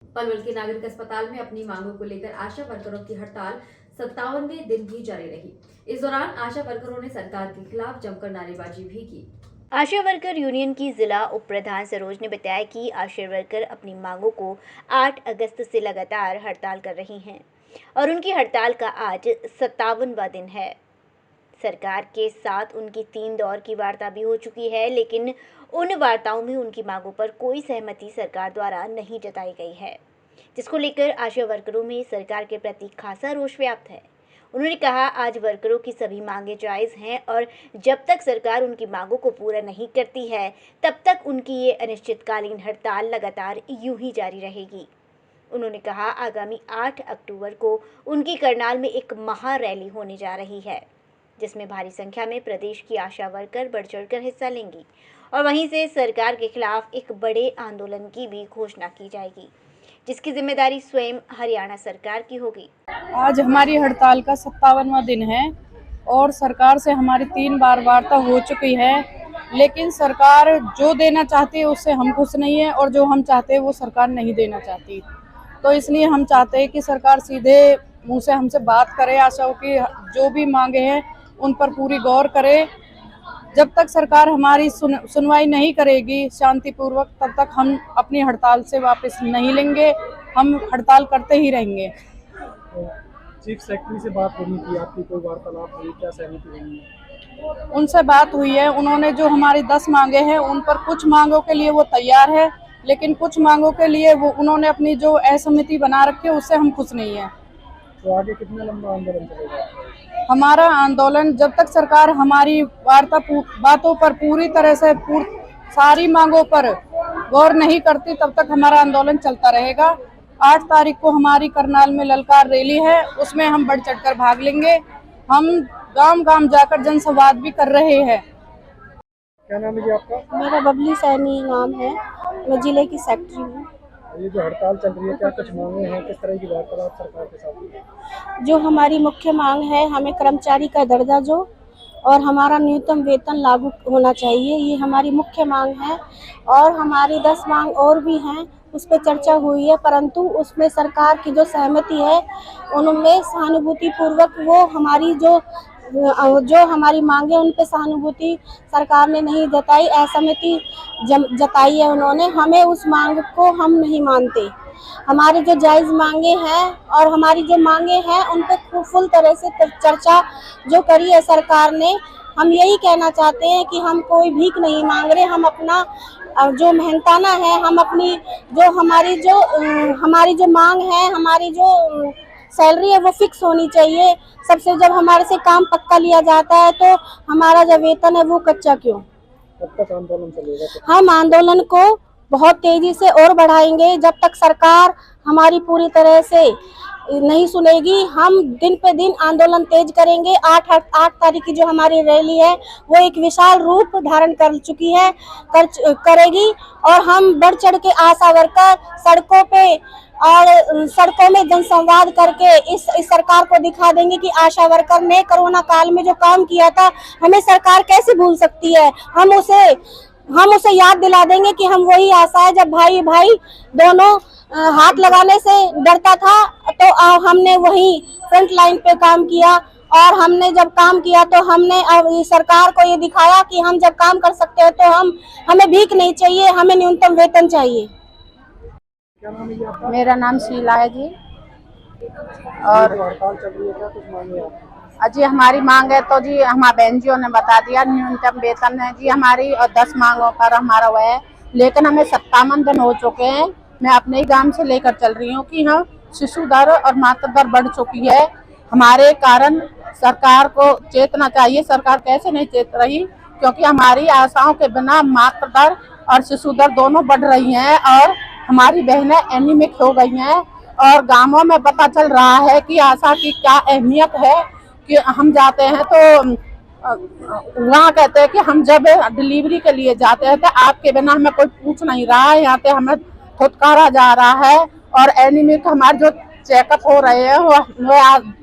पलवल के नागरिक अस्पताल में अपनी मांगों को लेकर आशा वर्करों की हड़ताल 57वें दिन भी जारी रही। इस दौरान आशा वर्करों ने सरकार के खिलाफ जमकर नारेबाजी भी की। आशा वर्कर यूनियन की जिला उप प्रधान सरोज ने बताया कि आशा वर्कर अपनी मांगों को 8 अगस्त से लगातार हड़ताल कर रही हैं और उनकी हड़ताल का आज 57वां दिन है। सरकार के साथ उनकी 3 दौर की वार्ता भी हो चुकी है, लेकिन उन वार्ताओं में उनकी मांगों पर कोई सहमति सरकार द्वारा नहीं जताई गई है, जिसको लेकर आशा वर्करों में सरकार के प्रति खासा रोष व्याप्त है। उन्होंने कहा, आज वर्करों की सभी मांगें जायज़ हैं और जब तक सरकार उनकी मांगों को पूरा नहीं करती है तब तक उनकी ये अनिश्चितकालीन हड़ताल लगातार यूं ही जारी रहेगी। उन्होंने कहा, आगामी 8 अक्टूबर को उनकी करनाल में एक महा रैली होने जा रही है, जिसमें भारी संख्या में प्रदेश की आशा वर्कर बढ़ चढ़कर हिस्सा लेंगी और वहीं से सरकार के खिलाफ एक बड़े आंदोलन की भी घोषणा की जाएगी, जिसकी जिम्मेदारी स्वयं हरियाणा सरकार की होगी। आज हमारी हड़ताल का 57वां दिन है और सरकार से हमारी 3 बार वार्ता हो चुकी है, लेकिन सरकार जो देना चाहती है उससे हम खुश नहीं है और जो हम चाहते हैं वो सरकार नहीं देना चाहती। तो इसलिए हम चाहते हैं कि सरकार सीधे मुंह से हमसे बात करे, आशाओं की जो भी मांगे हैं उन पर पूरी गौर करे। जब तक सरकार हमारी सुनवाई नहीं करेगी शांतिपूर्वक, तब तक हम अपनी हड़ताल से वापस नहीं लेंगे, हम हड़ताल करते ही रहेंगे। चीफ सेक्रेटरी से बात होनी थी, आपकी कोई वार्तालाप हुई, क्या सहमति हुई है? उनसे बात हुई है, उन्होंने जो हमारी 10 मांगे हैं उन पर कुछ मांगों के लिए वो तैयार है, लेकिन कुछ मांगों के लिए वो उन्होंने अपनी जो असहमति बना रखी है उससे हम खुश नहीं है। तो आगे कितना लंबा आंदोलन चलेगा? हमारा आंदोलन जब तक सरकार हमारी बातों पर पूरी तरह से सारी मांगों पर गौर नहीं करती तब तक हमारा आंदोलन चलता रहेगा। 8 तारीख को हमारी करनाल में ललकार रैली है, उसमें हम बढ़ चढ़कर भाग लेंगे। हम गांव-गांव जाकर जनसंवाद भी कर रहे हैं। क्या नाम है जी आपका? मेरा बबली सैनी नाम है, मैं जिले की सेक्रेटरी हूँ। ये जो हड़ताल चल रही है, क्या कुछ मांगे हैं, किस तरह की वार्तालाप सरकार के साथ हुई है? जो हमारी मुख्य मांग है, हमें कर्मचारी का दर्जा जो और हमारा न्यूनतम वेतन लागू होना चाहिए, ये हमारी मुख्य मांग है। और हमारी 10 मांग और भी हैं, उस पर चर्चा हुई है, परंतु उसमें सरकार की जो सहमति है उनमें सहानुभूतिपूर्वक वो हमारी जो हमारी मांगे उन पे सहानुभूति सरकार ने नहीं जताई, असहमति जताई है उन्होंने। हमें उस मांग को हम नहीं मानते। हमारी जो जायज़ मांगे हैं और हमारी जो मांगे हैं उन पे फुल तरह से चर्चा जो करी है सरकार ने। हम यही कहना चाहते हैं कि हम कोई भीख नहीं मांग रहे, हम अपना जो मेहनताना है, हम अपनी जो हमारी जो मांग है, हमारी जो सैलरी है वो फिक्स होनी चाहिए। सबसे जब हमारे से काम पक्का लिया जाता है तो हमारा जो वेतन है वो कच्चा क्यों? कब तक आंदोलन चलेगा? हम आंदोलन को बहुत तेजी से और बढ़ाएंगे जब तक सरकार हमारी पूरी तरह से नहीं सुनेगी। हम दिन पे दिन आंदोलन तेज करेंगे। 8 तारीख की जो हमारी रैली है वो एक विशाल रूप धारण कर चुकी है, करेगी और हम बढ़ चढ़ के आशा वर्कर सड़कों पे और सड़कों में जनसंवाद करके इस सरकार को दिखा देंगे कि आशा वर्कर ने कोरोना काल में जो काम किया था हमें सरकार कैसे भूल सकती है। हम उसे याद दिला देंगे कि हम वही आशा है जब भाई भाई दोनों हाथ लगाने से डरता था, तो हमने वही फ्रंट लाइन पे काम किया और हमने जब काम किया तो हमने सरकार को ये दिखाया कि हम जब काम कर सकते हैं तो हमें भीख नहीं चाहिए, हमें न्यूनतम वेतन चाहिए। क्या नाम है जी आपका? मेरा नाम शीला है जी। और हड़ताल चल रही है, क्या कुछ मांगे आप? जी हमारी मांग है तो जी हमारे बहन जी ने बता दिया, न्यूनतम वेतन है जी हमारी और 10 मांगों पर हमारा वह है, लेकिन हमें 57 दिन हो चुके हैं। मैं अपने ही गांव से लेकर चल रही हूँ कि हाँ, शिशु दर और मातृ दर बढ़ चुकी है। हमारे कारण सरकार को चेतना चाहिए। सरकार कैसे नहीं चेत रही, क्योंकि हमारी आशाओं के बिना मातृ दर और शिशु दर दोनों बढ़ रही हैं और हमारी बहनें एनीमिक हो गई हैं और गांवों में पता चल रहा है कि आशा की क्या अहमियत है। कि हम जाते हैं तो वहाँ कहते हैं कि हम जब डिलीवरी के लिए जाते हैं तो आपके बिना हमें कोई पूछ नहीं रहा है, यहाँ पे हमें फुटकारा जा रहा है। और एनीमिक हमारे जो चेकअप हो रहे हैं वो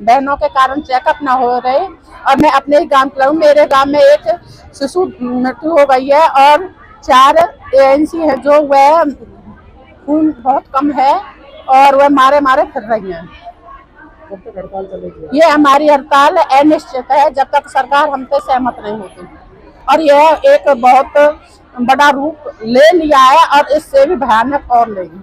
बहनों के कारण चेकअप ना हो रहे। और मैं अपने ही गांव की हूँ, मेरे गांव में एक शिशु मृत्यु हो गई है और 4 ANC है जो वह खून बहुत कम है और वह मारे मारे फिर रही हैं। कब तक हड़ताल चलेगी? ये हमारी हड़ताल अनिश्चित है जब तक सरकार हमसे सहमत नहीं होती, और यह एक बहुत बड़ा रूप ले लिया है और इससे भी भयानक और लेगी।